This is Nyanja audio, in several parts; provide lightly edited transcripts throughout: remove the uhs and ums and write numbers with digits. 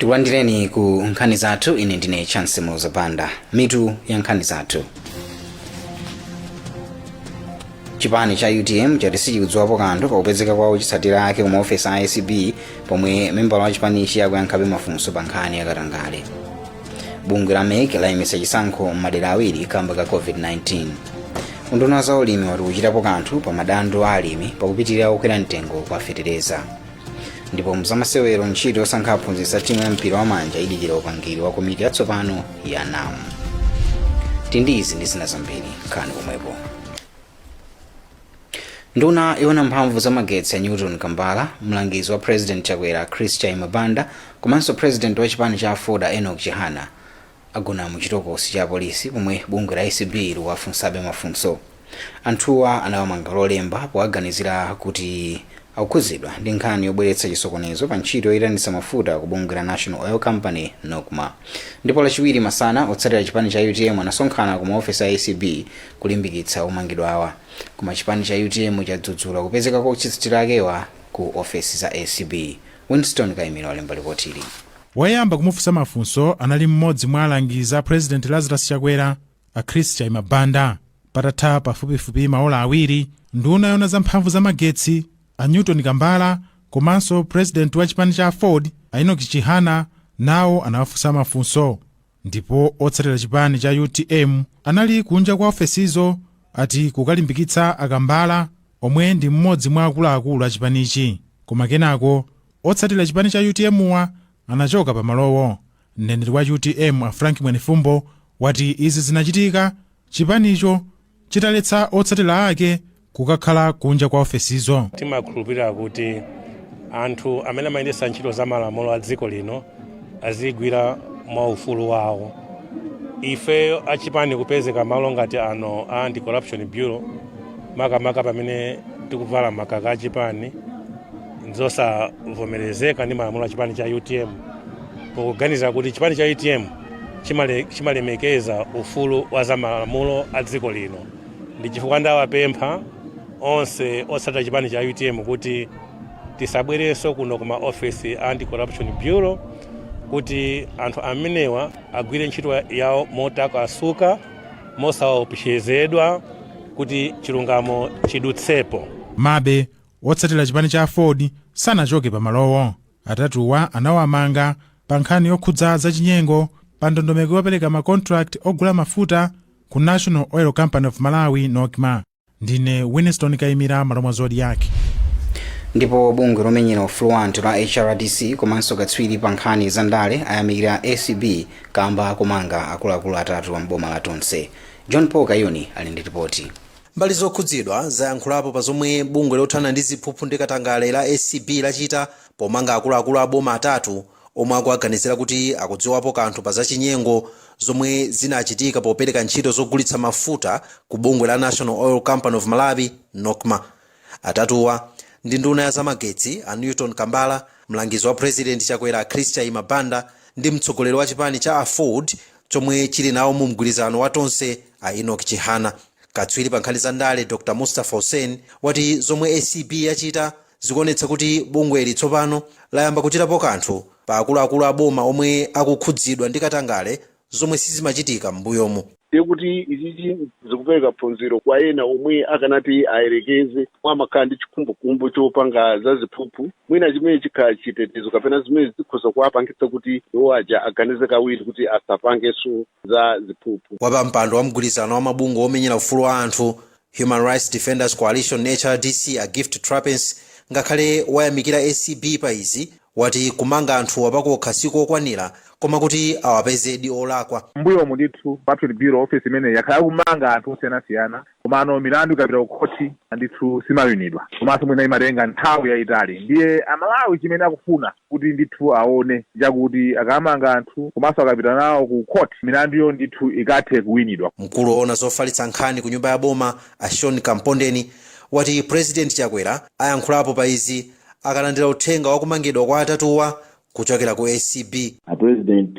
Tikulandireni ku nkhani zathu. Ine ndine Chance Muzapanda. Mitu ya nkhani zathu. Chipani cha UTM chati kudziwapo kanthu pakupezeka kwawo chitsatira ake ku ofesi a ACB pomwe membala wa chipanichi akuyankhabe mafunso pa nkhani yakatangale. Bungwe la MEC layimisa chisankho m'madera awiri kamba ka COVID-19. Unduna wa zaulimi wati kuchitapo kanthu pa madandaulo a alimi pakupitirira kukwera mtengo kwa fetereza. Ndipo mzamasewero ntchito yosankha aphunzitsi a timu ya mpira wa manja idikira upangiri wa komiti yatsopano ya NAM. Tindizi ndi zina zambiri nkhani komwepo. Nduna yona mphamvu za magetsi ya Newton Kambala, mlangizi wa President Chakwera Christian Mabanda, komanso President wa chipani cha Foda Enoch Chihana agona mu chitokosi cha polisi pomwe bungwe la ACB likuwafunsabe mafunso. Anthuwa anawamanga lolemba powaganizira kuti akukhuzidwa ndi nkhani yobweretsa chisokonezo pa ntchito yoyitanitsa mafuta ku bungwe la National Oil Company NOCMA. Ndipo lachiwiri masana otsatira chipani cha UTM anasonkhana ku maofesi a ACB kulimbikitsa umangidwa awa. Koma chipani cha UTM chadzudzula kupezeka kwa chitsatira akewa ku ofesi za ACB. Winston Kaimiro alemba ripotili. Wayamba kumufunsa mafunso anali mmodzi mwa alangizi a President Lazarus Chakwera a Christian Mabanda. Patatha pafupifupi maola awiri, nduna yona za mphamvu za magetsi a Newton Kambala komanso President wa chipani cha Ford Enoch Chihana nawo anawafunsa mafunso. Ndipo otsatira chipani cha UTM anali kunja kwa ofesizo ati kukalimbikitsa akambala omwe ndi mmodzi mwa akuluakulu a chipanichi. Koma kenako otsatira chipani cha UTM anachoka pa malowo. Mneneri wa UTM a Frank Mwenefumbo wati izi zinachitika chipanicho chitaletsa otsatira ake kukakhala kunja kwa ofesizo. Timakhulupirira kuti anthu amene amayendetsa ntchito za malamulo a dziko lino azigwira mwaufulu wawo. Ife achipani kupezeka malo ngati ano a Anti-Corruption Bureau makamaka pamene tikuvala makaka achipani nzosavomerezeka ndi malamulo a chipani cha UTM, pokuganiza kuti chipani cha UTM chimalemekeza ufulu wa za malamulo a dziko lino. Ndi chifukwa ndawapempha onse otsatira chipani cha UTM kuti tisabwerenso kuno kuma office Anti-Corruption Bureau kuti anthu amenewa agwire ntchito yawo motakasuka mosaopsezedwa kuti chilungamo chidutsepo. Mabe otsatira chipani cha Ford sanachoke pa malowo. Atatuwa anawamanga pa nkhani yokhudza za chinyengo pa ndondomeko yopereka makontrakt ogula mafuta ku National Oil Company of Malawi NOCMA. Ndine Winston Kaimira malo mwa Zodiak. Ndipo bungwe lomenyera ufulu wa anthu la HRDC komanso katswiri pa nkhani za ndale ayamikira ACB kamba kumanga akuluakulu atatu wa mboma la Tonse. John Paul Kayuni ali ndi ripoti. Mbali zokhudzidwa zayankhulapo pa zomwe bungwe lothana ndi ziphuphu ndi katangale la ACB lachita pomanga akuluakulu a boma atatu omwe akuaganizira kuti akudziwapo kanthu pa zachinyengo zomwe zinachitika popereka ntchito zogulitsa mafuta ku bungwe la National Oil Company of Malawi NOCMA. Atatuwa ndi nduna ya zamagetsi a Newton Kambala, mlangizi wa President Chakwera Christian Mabanda ndi mtsogoleri wa chipani cha Ford chomwe chili nawo mu mgwirizano wa Tonse a Enoch Chihana. Katswiri pa nkhani za ndale Dr. Mustafa Hussein wati zomwe ACB yachita zikuonetsa kuti bungwe litsopano layamba kuchitapo kanthu pa akuluakulu a boma omwe akukhudzidwa ndi katangale zomwe sizimachitika m'mbuyomo. Kuti izizi zikupereka phunziro kwa ena omwe akanati ayerekeze amakhala ndi chikhumbokhumbo chopanga za ziphuphu mwina chimene chikhala chitetezo kapena zimene zikhoza kuwapangitsa kuti iwo aja aganize kawiri kuti asapangenso za ziphuphu. Wapa mpando wa mgwirizano wa mabungwe omenyera ufulu wa anthu Human Rights Defenders Coalition HRDC a Gift Trapens ngakhale wayamikira ACB pa izi wati kumanga anthu apakokha sikokwanira koma kuti awapezedi olakwa. Mbuyo mundithu Patriot Bureau office imene yakhala kumanga anthu osiyanasiyana komano milandu ikapita ku khoti ndithu simayunidwa komanso mwina imatenga nthawi yayitali. Ndiye amalawi chimene akufuna kuti ndithu aone chakuti akamanga anthu komanso akapita nawo ku khoti milanduyo ndithu ikathe kuwinidwa. Mkulu ona zofalitsa nkhani ku nyumba ya boma a Sean Kampondeni wati President Chakwera ayankhulapo pa izi akalandira uthenga wakumangidwa kwa atatuwa kuchokera ku ACB. A President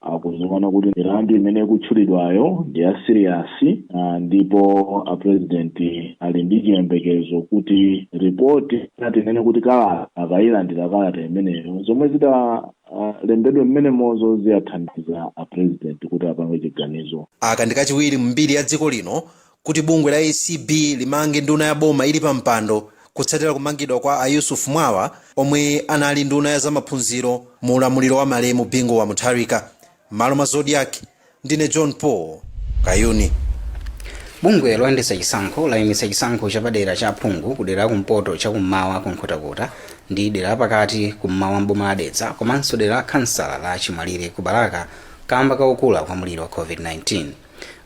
akuziona kuti milandu imene ikutchulidwayo ndi ya serious ndipo a President ali ndi chiyembekezo kuti report inene kuti kalata akayilandira kalata imeneyo zomwe lembedwe mmene mozo ziyathandiza a president kuti apange chiganizo. Aka ndi kachiwiri mbiri ya dziko lino kuti bungwe la ACB limange nduna ya boma ili pa mpando kutsatira kumangidwa kwa Yusuf Mwawa omwe anali nduna ya zamaphunziro mu ulamuliro wa Malemu Bingu wa Mutharika. Malo mwa Zodiak ndine John Paul Kayuni. Bungwe loyendetsa chisankho layimitsa chisankho chapadera cha Phungu kudera kumpoto chakummawa kunkhotakota ndi dera pakati kummawa mboma la Dedza komanso dera la Kansala la Chimwalire ku Balaka kamba kaukula kwa mliro wa COVID-19.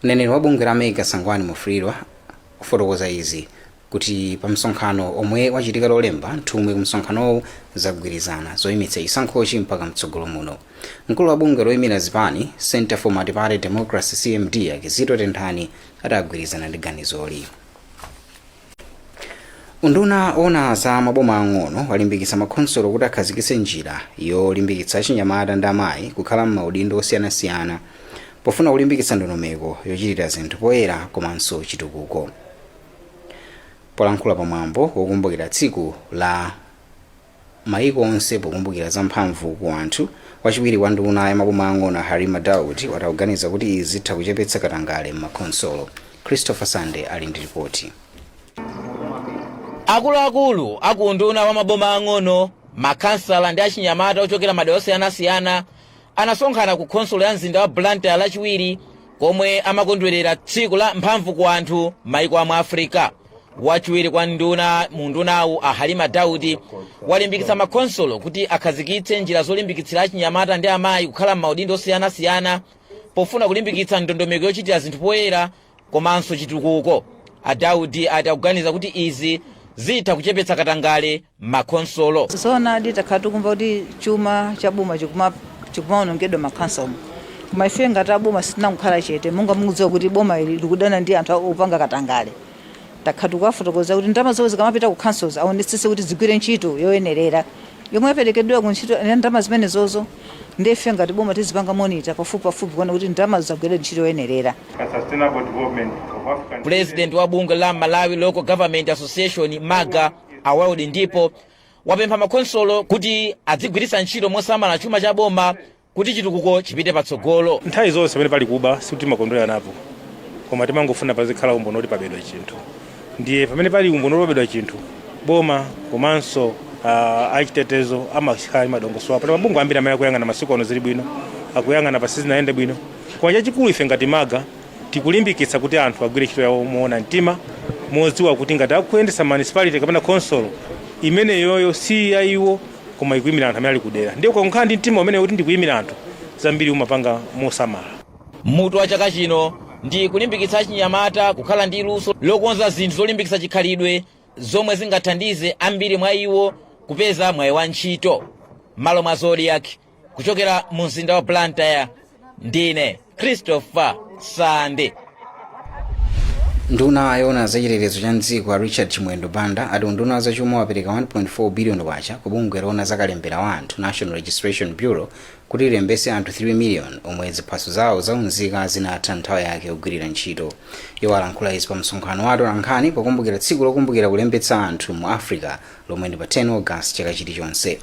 Mneneri wa bungwe la Mega Sangwani Mufulirwa kufotokoza izi kuti pa msonkhano omwe wachitika lolemba nthumwi ku msonkhanowu zagwirizana zoyimitsa chisankhochi mpaka mtsogolo muno. Mkulu wa bungwe loyimira zipani Center for Multi-Party Democracy CMD Akizito Nkhani adagwirizana ndi ganizoli. Unduna ona za maboma ang'ono walimbikitsa makhonsolo kuti akhazikitse njira yolimbikitsa achinyamata ndi amayi kukhala m'maudindo osiyanasiyana pofuna kulimbikitsa ndondomeko yochitira zinthu poyera komanso chitukuko. Polankhula pamwambo wokumbukira tsiku la maiko onse pokumbukira za mphamvu ku anthu, wachiwiri wa nduna ya maboma ang'ono Halima Daudi wataganiza kuti izi zitha kuchepetsa katangale m'makhonsolo. Christopher Sande ali ndi ripoti. Akuluakulu akunduna wa maboma ang'ono, makansala ndi achinyamata ochokera madera osiyanasiyana anasonkhana ku khonsolo ya mzinda wa Blantyre lachiwiri komwe amakondwerera tsiku la mphamvu ku anthu maiko a mu Africa. Wachiwiri kwa nduna mu ndunawu Halima Daudi walimbikitsa makhonsolo kuti akhazikitse njira zolimbikitsira achinyamata ndi amayi kukhala m'maudindo osiyanasiyana pofuna kulimbikitsa ndondomeko yochitira zinthu poyera komanso chitukuko. Daudi akuganiza kuti izi zitha kuchepetsa katangale makhonsolo. Zona ditakhala kumva kuti chuma cha boma chikumaonongedwa makhansolo. Koma ife ngati aboma sitinakukhala chete monga mukudziwa kuti boma ili likudana ndi anthu opanga katangale. Takhala kufotokoza kuti ndalama zawo zikamapita ku councils aonetsetse kuti zigwire ntchito yoyenerera yomwe yaperekedwa ku ntchito ndalama zimene zozo ndife ngati boma tizipanga monitor pafupi kuona kuti ndalama zagwire ntchito yoyenerera. President wa bungwe la Malawi Local Government Association MAGA Award ndipo wapempha makhonsolo kuti adzigwiritsa ntchito mosamala chuma cha boma kuti chitukuko chipite patsogolo. Nthawi zonse pamene pali kuba sikuti makondwera napo koma timangofuna pazikhala umboni oti pabedwa chinthu. Ndiye pamene pali umboni wobedwa chinthu boma komanso achitetezo amakhala madongosolo pamene mabungwe ambiri amene akuyang'ana masiku ano zili bwino akuyang'ana pa season ayende bwino. Koma chachikulu ife ngati MAGA tikulimbikitsa kuti anthu agwire ntchito yawo moona mtima modziwa kuti ngati akuyendetsa municipality kapena consolo imene yoyo si ya iwo koma ikuyimira anthu amene ali kudera. Ndiye ukakhala ndi mtima umene kuti ndikuyimira anthu zambiri umapanga mosamala. Mutu wa chaka chino ndi kulimbikitsa achinyamata kukhala ndi luso lokonza zinthu zolimbikitsa chikhalidwe zomwe zingathandize ambiri mwa iwo kupeza mwayi wa ntchito. Malo mwa Zodiak kuchokera mu mzinda wa Blantyre ndine Christopher Sande. Nduna yona zachitetezo cha mdziko Richard Chimwendo Banda ati unduna zachuma wapereka 1.4 billion kwacha ku bungwe lona zakalembera wa anthu National Registration Bureau kuti lilembetse anthu 3 million omwe ziphaso zawo zaunzika zinatha nthawi yake kugwirira ntchito. Iwo alankhula izi pa msonkhano wa Nkhani pokumbukira tsiku lokumbukira kulembetsa anthu mu Africa lomwe ndi pa 10 August chaka chilichonse.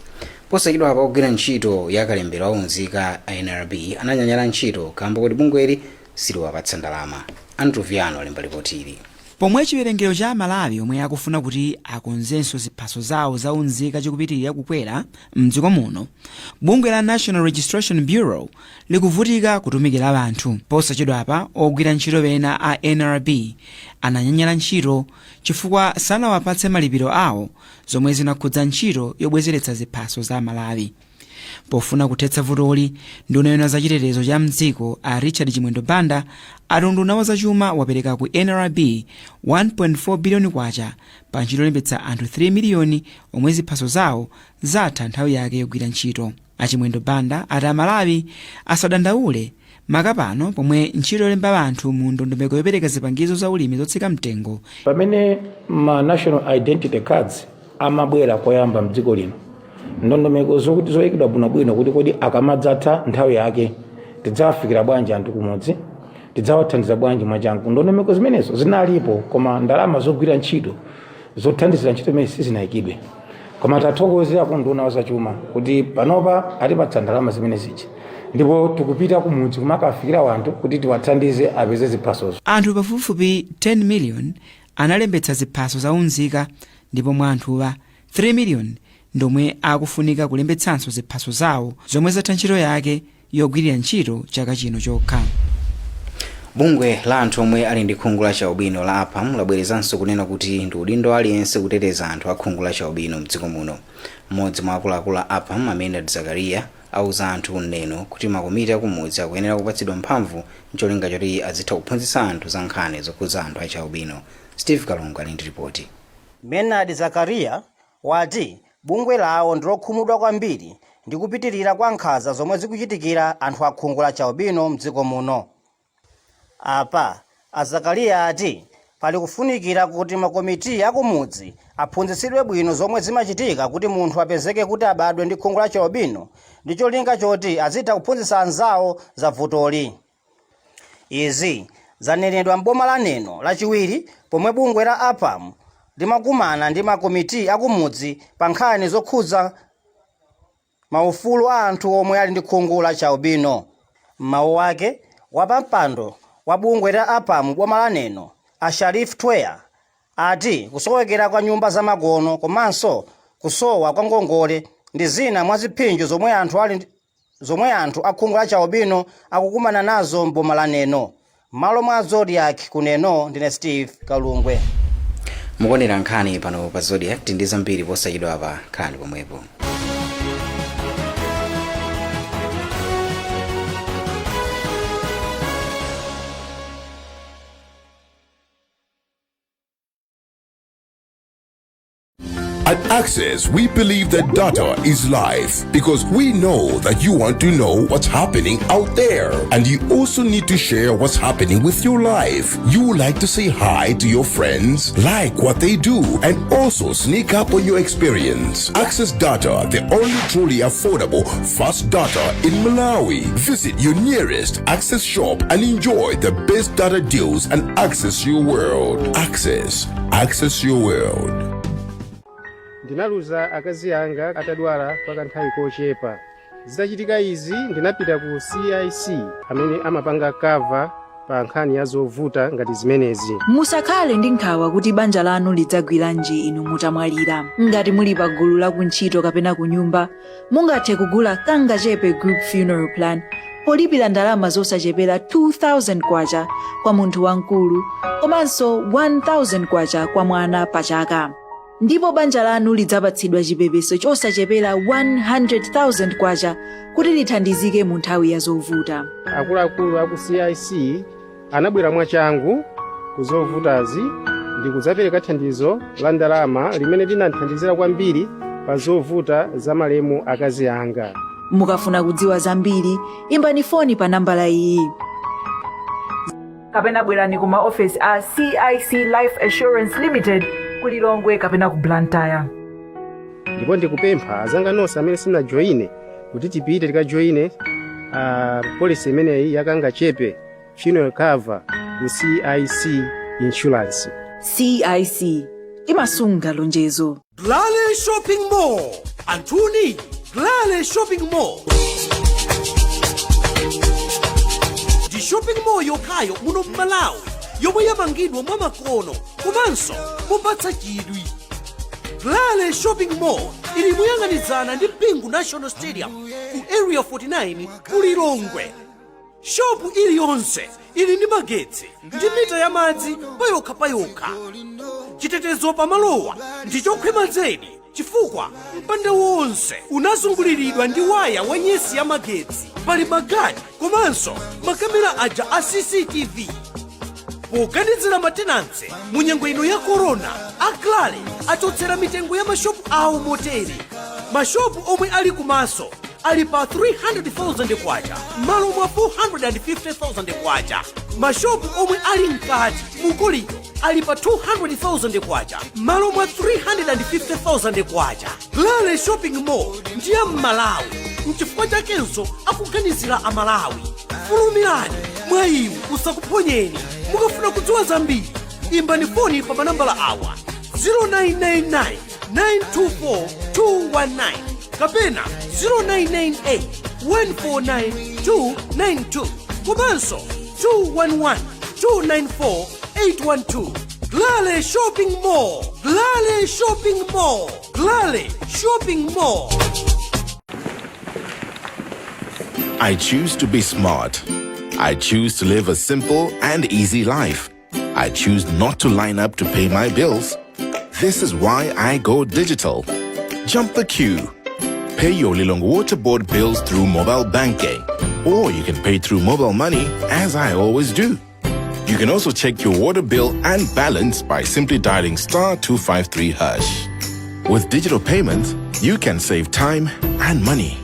Posachedwa pa kugwira ntchito yakalembera waunzika NRB ananyanyala ntchito kamba kuti bungweli siliwapatsa ndalama. Andrew Viano alemba ripoti ili. Pomwe chiwerengero cha Malawi omwe akufuna kuti akonzenso ziphaso zawo zaunzika chikupitirira kukwera mdziko muno, bungwe la National Registration Bureau likuvutika kutumikira anthu. Posachedwapa ogwira ntchito pena a NRB ananyanyala ntchito chifukwa sanawapatse malipiro awo zomwe zinakhudza ntchito yobwezeretsa ziphaso za Malawi. Pofuna kuthetsa vutoli, nduna yona zachitetezo cha mdziko a Richard Chimwendo Banda ati unduna wa zachuma wapereka ku NRB 1.4 billion kwacha pa ntchito yolembetsa anthu 3 miliyoni omwe ziphaso zawo zatha nthawi yake yogwira ntchito. Achimwendo Banda ati Amalawi asadandaule makapano pomwe ntchito yolemba anthu mu ndondomeko yopereka zipangizo za ulimi zotsika mtengo. Pamene ma national identity cards amabwera koyamba mdziko lino, ndondomeko zokuti zoyikidwa bwinobwino kuti kodi akamadzatha nthawi yake tidzawafikira bwanji anthu kumodzi, tidzawathandiza bwanji mwachangu. Ndondomeko zimenezo zinalipo koma ndalama zogwira ntchito zothandizira ntchito imene sizinayikidwe. koma tathokozera kunduna wazachuma kuti panopa atipatsa ndalama zimene zija ndipo tikupita kumudzi kumakafikira wanthu kuti tiwathandize apeze ziphasozo. Anthu pafupifupi 10 million analembetsa ziphaso zaunzika ndipo mwa anthuwa 3 million ndomwe akufunika kulembetsanso ziphaso zawo zomwe zatha ntchito yake yogwirira ntchito chaka chino chokha. Bungwe la anthu omwe ali ndi khungu la chaubwino la APAM labwerezanso kunena kuti ndi udindo aliyense kuteteza anthu a khungu la chaubwino mdziko muno. Mmodzi mwa akuluakulu a APAM amene Zakaria auza anthu neno kuti makomiti akumudzi akuyenera kupatsidwa mphamvu ncholinga choti azitha kuphunzitsa anthu za nkhani zokhudza anthu achaubwino. Steve Kalunga ali ndi ripoti. Bernard Zakaria wati bungwe lawo ndilokhumudwa kwambiri ndi kupitirira kwa nkhanza zomwe zikuchitikira anthu a khungu la chaubwino mdziko muno. Apa Zakaria ati pali kufunikira kuti makomiti akumudzi aphunzitsidwe bwino zomwe zimachitika kuti munthu apezeke kuti abadwe ndi khungu la chaubwino ndi cholinga choti azitha kuphunzitsa anzawo za vutoli. Izi zanenedwa m'boma la Neno lachiwiri pomwe bungwe la APAM limakumana ndi makomiti akumudzi pa nkhani zokhudza maufulu a anthu omwe ali ndi khungu la chaubwino. Mawu wake wapampando wa bungwe la APAM boma la Neno Asharif Tweya ati kusowekera kwa nyumba za magono komanso kusowa kwa ngongole ndi zina mwa ziphinjo zomwe anthu a khungu la chaubwino akukumana nazo m'boma la Neno. Malo mwa Zodiak kuneno ndine Steve Kalungwe. Mukonera nkhani pano pa Zodiak ndi zambiri posachedwa pa nkhani pomwepo. At Access, we believe that data is life because we know that you want to know what's happening out there. And you also need to share what's happening with your life. You like to say hi to your friends, like what they do, and also sneak up on your experience. Access Data, the only truly affordable fast data in Malawi. Visit your nearest Access shop and enjoy the best data deals and access your world. Access your world. Ndinaluza akazi anga atadwala paka nthawi kochepa. Zitachitika izi ndinapita ku CIC amene amapanga cover pa nkhani ya zovuta ngati zimenezi. Musakhale ndi nkhawa kuti banja lanu lidzagwiranji inu mutamwalira. Ngati muli pa gulu la kuntchito kapena ku nyumba, mungathe kugula Kangachepe Group Funeral Plan polipira ndalama zosachepera 2,000 kwacha kwa munthu wamkulu komanso 1,000 kwacha kwa mwana pa chaka. Ndipo banja lanu lidzapatsidwa chipepeso chosachepera 100,000 kwacha kuti lithandizike mu nthawi ya zovuta. Akuluakulu aku CIC anabwera mwachangu ku zovutazi ndi kudzapereka thandizo la ndalama limene linathandizira kwambiri pa zovuta za malemu akazi anga. Mukafuna kudziwa zambiri, imbani foni pa nambala iyi. Kapena bwerani ku maofesi a CIC Life Assurance Limited kulilongwe kapena ku Blantyre. Ndipo ndikupempha azanga nonse amene sinajoine kuti tipite tikajoine policy imeneyi ya Kangachepe funeral cover ku CIC Insurance. CIC imasunga lonjezo. Glale Shopping Mall Antuni Glale Shopping Mall di shopping mall yokhayo muno Malawi yomwe yapangidwa mwa makono komanso mopatsa chidwi. Glale Shopping Mall ili moyang'anizana ndi Bingu National Stadium ku area 49 kulilongwe. Shopu iliyonse ili ndi magetsi ndi mita ya madzi payokha. Chitetezo pamalowa ndi chokhwima zedi chifukwa mpande wonse unazunguliridwa ndi waya wa nyesi ya magetsi. Pali magadi komanso makamera aja a CCTV. Poganizira matenanse mu nyengo ino ya corona, Glale achotsera mitengo ya mashopu awo motere. Mashopu omwe ali kumaso ali pa 300,000 kwacha malo mwa 450,000 kwacha. Mashopu omwe ali mkati mukolido ali pa 200,000 kwacha malo mwa 350,000 kwacha. Glale Shopping Mall ndiye Malawi, mchifukwa chakenso akuganizira Amalawi. Fulumirani mwa iwu usakuphonyeni. Mukafuna kudziwa zambiri, imbani foni pa manambala awa 0999 924 219 kapena 0998 149 292 komanso 211 294 812. Glale Shopping Mall. Glale Shopping Mall. Glale Shopping Mall. I choose to be smart. I choose to live a simple and easy life. I choose not to line up to pay my bills. This is why I go digital. Jump the queue. Pay your Lilong Water Board bills through mobile banking. Or you can pay through mobile money, as I always do. You can also check your water bill and balance by simply dialing *253#. With digital payments, you can save time and money.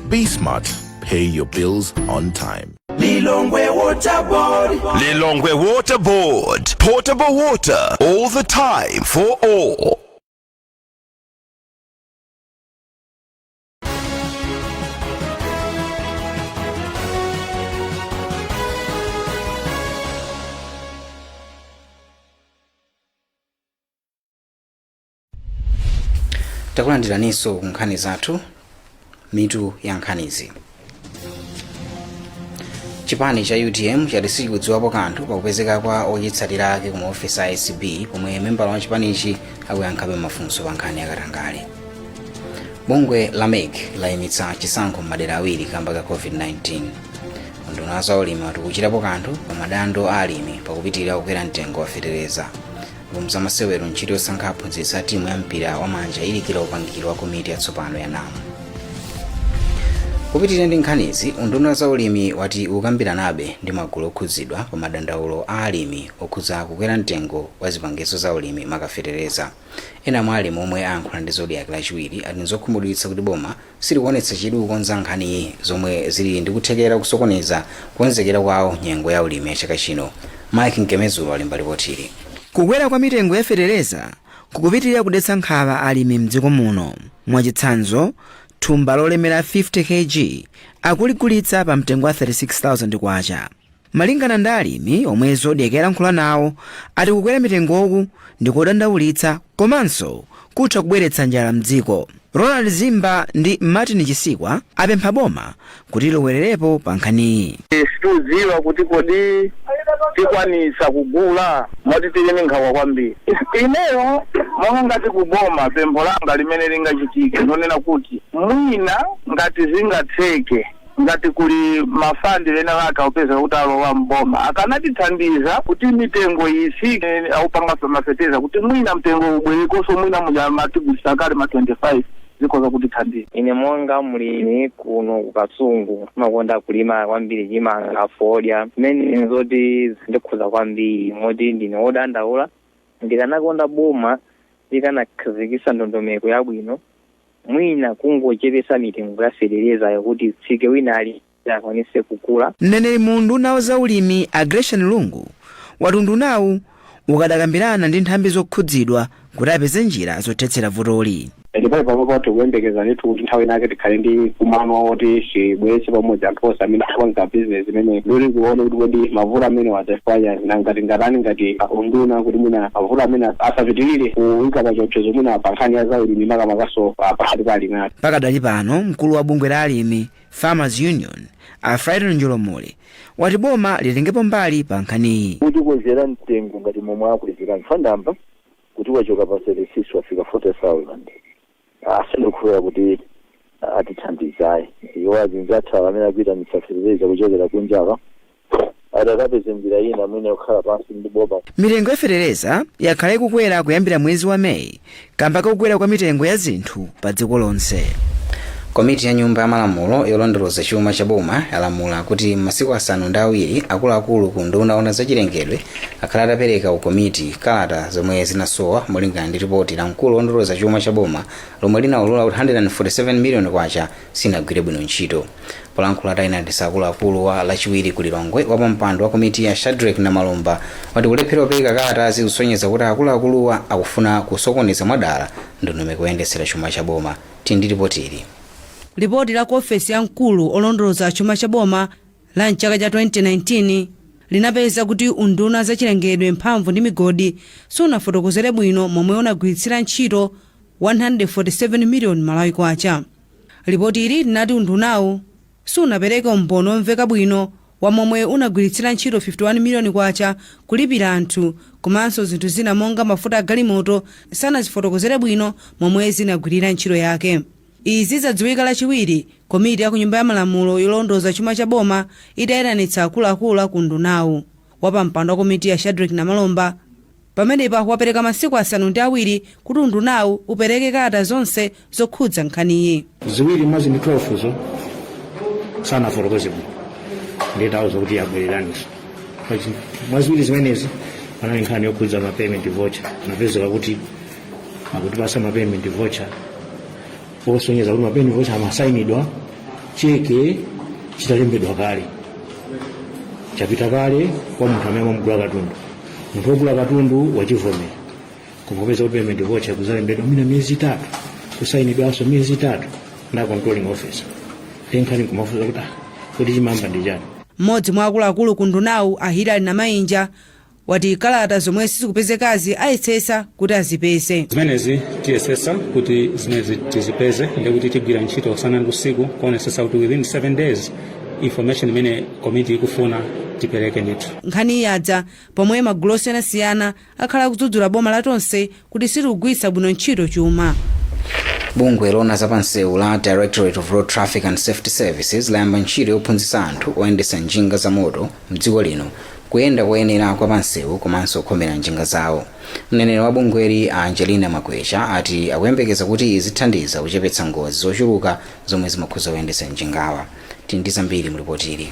Be smart. Pay your bills on time. Lilongwe Water Board. Lilongwe Water Board. Portable water all the time for all. Takulandiraniso ku nkhani zathu, mitu ya nkhanizi. Chipani cha UTM chati sichikudziwapo kanthu pakupezeka kwa ochitsalira ake ku maofesi a ACB pomwe membala wa chipanichi akuyankhabe mafunso pa nkhani yakatangale. Bungwe la MEC layimitsa chisankho m'madera awiri kamba ka COVID-19. Unduna wa zaulimi wati kuchitapo kanthu pa madando a alimi pakupitirira kukwera mtengo wa fetereza. Mza masewero ntchito yosankha aphunzitsi a timu ya mpira wa manja ilikira upangiro wa komiti yatsopano ya NAM. Kupitirira ndi nkhanizi, unduna wa zaulimi wati ukambiranabe ndi magulu okhudzidwa pa madandaulo a alimi okhudza kukwera mtengo wa zipangizo za ulimi makafetereza. Ena mwa alimi omwe ayankhula ndi Zodiak lachiwiri ati nzokhumudwitsa kuti boma silikuonetsa chidwi kukonza nkhani zomwe zili ndi kuthekera kusokoneza kukonzekera kwawo nyengo ya ulimi ya chaka chino. Mike Nkemezulu alemba ripotili. Kukwera kwa mitengo ya fetereza kukupitirira kudetsa nkhawa alimi mdziko muno. Mwachitsanzo, thumba lolemera 50 kg akuligulitsa pa mtengo wa 36,000 kwacha. Malingana ndi alimi omwe Zodiak yalankhula nawo ati kukwera mitengoku ndi kodandaulitsa komanso kutha kubweretsa njala mdziko. Ronald Zimba ndi Martin Chisikwa apempha boma kuti lowererepo pa nkhaniyi. Situziwa kuti kodi tikwanisa kugula moti tili ndi nkhawa kwambiri. Ineyo monga ngati kuboma pempho langa limene lingachitike ndonena kuti mwina ngati zingatheke ngati kuli mafandi lena laka upeza kuti alowa mboma akanatithandiza kuti mitengo isike aupanga mafeteza kuti mwina mtengo ubwerekoso mwina mujamatigusa kale ma 25 zikoza kutithandiza. Ine monga mulimi kuno kukasungu makonda kulima kwambiri chimanga fodya mene nzoti ndikhuza kwambiri moti ndine odandaula ndikanakonda boma likanakhazikitsa ndondomeko yabwino mwina kungochepetsa mitengo ya fetereza yokuti tsike wina ali akwanise kukula. Mneneri mundu nawo zaulimi Aggression Lungu watundu nawo ukadakambirana ndi nthambi zokhudzidwa kuti apeze njira zothetsera vutoli. Ndipo pamwe tikuyembekeza ndithu kuti nthawi inake tikhale ndi kumano oti tibweretse pamodzi anthu onse amene akupanga business imene luli kuona kuti kodi mavuto amene wadzafanya ngati ngatani ngati unduna kuti mwina mavuto amene asapitirire kuyika pachiopsezo mwina pa nkhani ya zaulimi makamakaso pakati pa alimi ake. Pakadali pano mkulu wa bungwe la alimi Farmers Union Alfred Njolomole wati boma litengepo mbali pa nkhaniyi. Kuti kukwera mtengo ngati momwe akulipiira mfandamba kuti wachoka pa 36 wafika 40,000. Asinokuwa kuti atithandizayi iwo azinzatha amene apita misafiririza kuchokera kunjaka atakapeza njira ina mwina yokhala pansi ndi boma. Mitengo ya fetereza yakhala ikukwera kuyambira mwezi wa Meyi kamba kakukwera kwa mitengo ya zinthu pa dziko lonse. Komiti ya nyumba ya malamulo yolondoloza chuma cha boma yalamula kuti masiku asanu ndi awiri akuluakulu ku nduna ona zachilengedwe akhala atapereka ku komiti kalata zomwe zinasowa molingana ndi ripoti la mkulu wolondoloza chuma cha boma lomwe linaulula kuti 147 miliyoni kwacha sinagwire bwino ntchito. Polankhula atayinatisa akuluakulu wa lachiwiri ku Lilongwe wa pampando wa komiti ya Shadrack na Malumba wati kulephera kupereka kalata zikusonyeza kuti akuluakuluwa akufuna kusokoneza mwadala ndondomeko yoyendetsera chuma cha boma. Tindi ripotili. Ripoti la ofesi ya mkulu olondoloza chuma cha boma la mchaka cha 2019 linapeza kuti unduna zachilengedwe mphamvu ndi migodi sunafotokozere bwino momwe unagwiritsira ntchito 147 miliyoni malawi kwacha. Ripoti ili linati undunawo sunapereka umboni omveka bwino wa momwe unagwiritsira ntchito 51 miliyoni kwacha kulipira anthu, komanso zinthu zina monga mafuta a galimoto sanazifotokozere bwino momwe zinagwirira ntchito yake. Izi zadziwika lachiwiri komiti ya ku nyumba ya malamulo yolondoza chuma cha boma itayitanitsa akuluakulu ku ndunawo. Wapampando wa komiti ya Shadrack Namalomba pamenepa wapereka masiku 7 kuti undunawo upereke kalata zonse zokhudza nkhaniyi. Ziwiri mwazi ndi 12 zo sanafotokoze bwino nditauza kuti yabwereraniso. Mwaziwiri zimenezi panali nkhani yokhudza ma payment voucher, napezeka kuti akutipasa ma payment voucher osonyeza kuti ma payment voucher amasayinidwa cheke chitalembedwa kale, chapita kale kwa munthu amene amagula katundu. Munthu wogula katundu wachivomera kumapeza kuti payment voucher kuzalembedwa mina miyezi 3 kusayinidwanso miyezi 3 nda controlling officer. Nkhani kumafuza kuti chimamba ndi chani. Mmodzi mwa akuluakulu ku ndunawo Hilary Namayinja wati kalata zomwe sizikupezekazi ayesesa kuti azipeze. Zimenezi tiyesesa kuti zimezi tizipeze ndikuti tigwira ntchito usana ndi usiku kuonesesa kuti within 7 days information imene komiti ikufuna tipereke ndithu. Nkhani yadza pomwe magulu osiyanasiyana akhala kudzudzula boma latonse kuti silikugwiritsa bwino ntchito chuma. Bungwe lona zapansewu la Directorate of Road Traffic and Safety Services layamba ntchito yophunzitsa anthu oyendetsa njinga za moto mdziko lino kuyenda koyenera kwa pansewu komanso kukhomera njinga zawo. Mneneri wa bungweli Angelina Makwesha ati akuyembekeza kuti izithandiza kuchepetsa ngozi zochuluka zomwe zimakhuza oyendetsa njingawa. Tindi zambiri mlipotiri.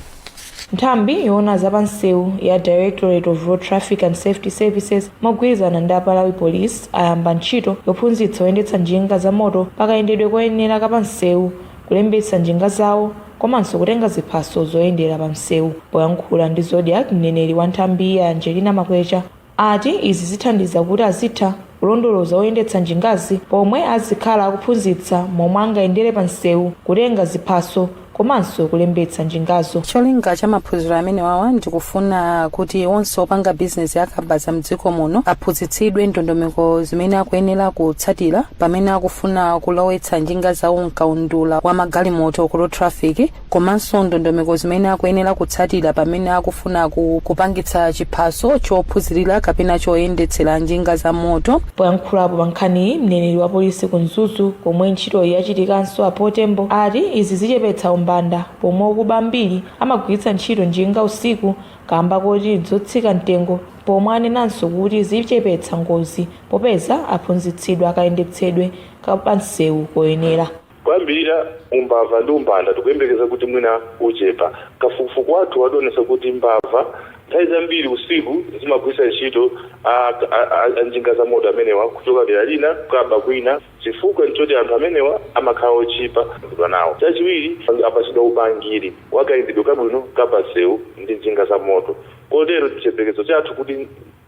Nthambi yoona zapansewu ya Directorate of Road Traffic and Safety Services mogwirizana ndi Malawi Police ayamba ntchito yophunzitsa oyendetsa njinga za moto pakayendedwe koyenera kapansewu, kulembetsa njinga zawo komanso kutenga ziphaso zoyendera pamsewu. Poyankhula ndi Zodiak, mneneri wa nthambi ya Angelina Makwesha ati izi zithandiza kuti azitha kulondoloza oyendetsa njingazi pomwe azikhala akuphunzitsa momwe angayendere pamsewu, kutenga ziphaso komanso kulembetsa njingazo. Cholinga cha maphunziro amene wawa ndikufuna kuti onse opanga business yakabaza mdziko muno aphunzitsidwe ndondomeko zimene akuyenera kutsatira pamene akufuna kulowetsa njinga zawo mkaundula wa magalimoto ku road traffic, komanso ndondomeko zimene akuyenera kutsatira pamene akufuna kupangitsa chiphaso chophunzirira kapena choyendetsera njinga za moto. Poyankhulapo pa nkhani, mneneri wa polisi ku Mzuzu komwe ntchito yachitikanso apotembo ati izi zichepetsa umbanda pomwe kuba mbiri amagwiritsa ntchito njinga usiku kamba kuti zotsika mtengo, pomwe anenanso kuti zichepetsa ngozi popeza aphunzitsidwa akayendetsedwe kapansewu koyenera. Kwambira umbava ndi umbanda tikuyembekeza kuti mwina uchepa. Kafukufuku wathu wadonesa kuti mbava nthawi zambiri usiku zimagwiritsa ntchito njinga za moto amenewa kuchoka dera lina kukaba kwina, chifukwa nchoti anthu amenewa amakhala ochipa nawo. Chachiwiri apasidwa upangiri wakayendedwe kabwino kapansewu ndi njinga za moto. Kotero chiyembekezo chathu kuti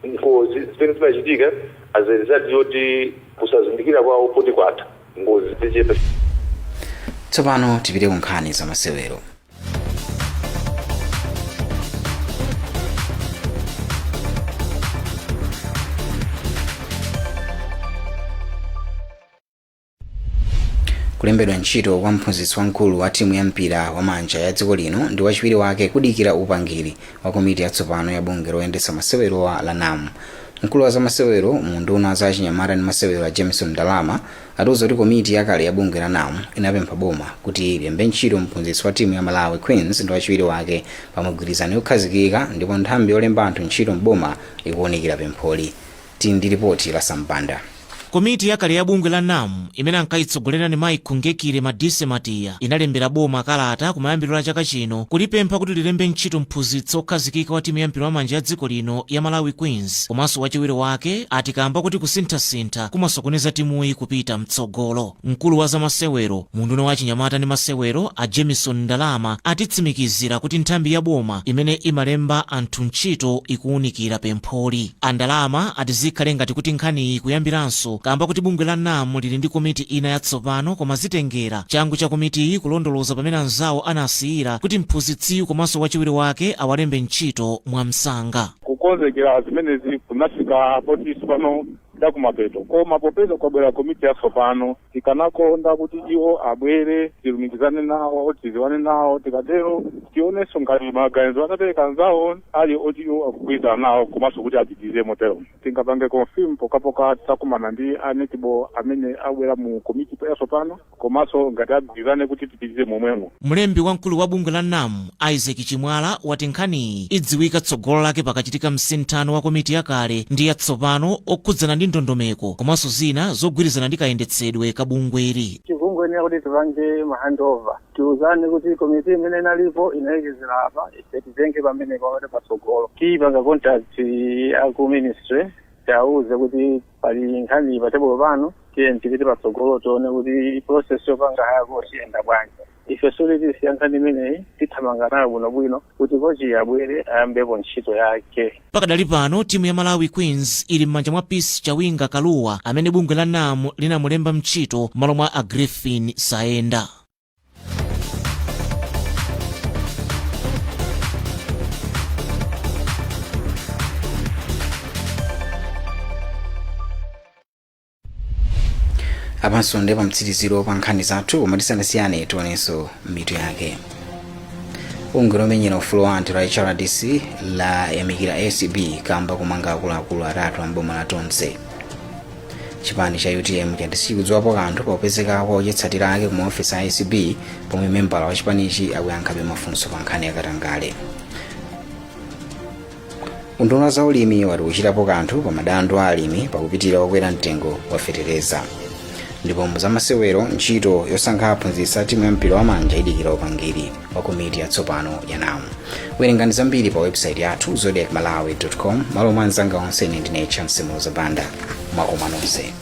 ngozi zimene zimachitika azizati yoti kusazindikira kwawo poti kwatha ngozi zichepa. Tsopano tipite ku nkhani za masewero. Kulembedwa ntchito kwa mphunzitsi wamkulu wa timu ya mpira wa manja ya dziko lino ndi wachiwiri wake kudikira upangiri wa komiti yatsopano ya bungwe loyendetsa masewero la NAM. Mkulu wa za masewero munduna za chinyamata ndi masewero a Jameson Ndalama atiuza kuti komiti yakale ya bungwe la NAM inapempha boma kuti ilembe ntchito mphunzitsi wa timu ya Malawi Queens ndi wachiwiri wake pa mgwirizano yokhazikika, ndipo nthambi yolemba anthu ntchito mboma ikuonekera pempholi. Tindi ripoti la Sambanda. Komiti yakale ya bungwe la NAM imene ankayitsogolera ni Mike Ngekile Madise Matiya inalembera boma kalata kumayambiriro a chaka chino kulipempha kuti lilembe ntchito mphunzitsi okhazikika wa timu ya mpira wa manja ya dziko lino ya Malawi Queens, komanso wachiwiri wake atikamba kuti kusinthasintha kumasokoneza timuyi kupita mtsogolo. Mkulu wa za masewero munduna wa chinyamata ndi masewero a Jameson Ndalama atitsimikizira kuti nthambi ya boma imene imalemba anthu ntchito ikuunikira pempholi. Andalama atizikhale ngati kuti nkhani kuyambiranso kamba kuti bungwe la NAM lili ndi komiti ina yatsopano koma zitengera changu cha komiti iyi kulondoloza pamene anzawo anasiyira kuti mphunzitsiyu komanso wachiwiri wake awalembe ntchito mwa msanga. Kukonzekera zimenezi kunafika poti pano ndakumapeto koma popeza kwabwera komiti yatsopano tikanakonda kuti iwo abwere tilumikizane nawo tiziwane nawo tikatero tionenso ngati maganizo anapereka nzawo ali oti iwo akugwirizana nawo komanso kuti apitirize motero tingapange confirm pokapoka takumana ndi anetibo amene abwera mu komiti yatsopano komanso ngati agwirizane kuti tipitirize momwemo. Mlembi wamkulu wa bungwe la NAM Isaac Chimwala wati nkhani idziwika tsogolo lake pakachitika msonkhano wa komiti yakale ndi yatsopano okhudzana ndi ndondomeko komanso zina zogwirizana ndi kayendetsedwe ka bungweli. Chivungwenera kuti tipange mahandover tiuzane kuti komiti imene inalipo inayekezera apa titenge pamene pamene patsogolo tipanga contact aku ministry tiauze kuti pali nkhani patebolo pano tipite patsogolo tione kuti process yopanga hayako iyenda bwanji. Ife soliti siyankhani imeneyi tithamanga nayo bwinobwino kuti kochi abwere ayambepo ntchito yake. Pakadali pano timu ya Malawi Queens ili m'manja mwa Peace Chawinga Kaluwa amene bungwe la NAM linamulemba ntchito malo mwa Griffin Saenda. Apanso ndi pa mtsiriziro pa nkhani zathu koma tisanasiyane tionenso mitu yake. Bungwe lomenyera ufulu wa anthu la HRDC la yamikira ACB kamba kumanga akuluakulu atatu amboma la tonse. Chipani cha UTM chikudziwapo kanthu popezeka kwa odyetsatira ake ku ofisi ya ACB pomwe membala wa chipanichi akuyankhabe mafunso pa nkhani yakatangale. Unduna za ulimi wati kuchitapo kanthu pa madandaulo a alimi pakupitira okwera mtengo wa fetereza. Ndipo muzamasewero ntchito yosankha aphunzitsi a timu ya mpira wa manja idikira upangiri wa komiti yatsopano ya NAM. Werengani zambiri pa website yathu zodiacmalawi.com. Malo mwanzanga onse ndi Nature Msemulo Zabanda. Mwakoma nonse.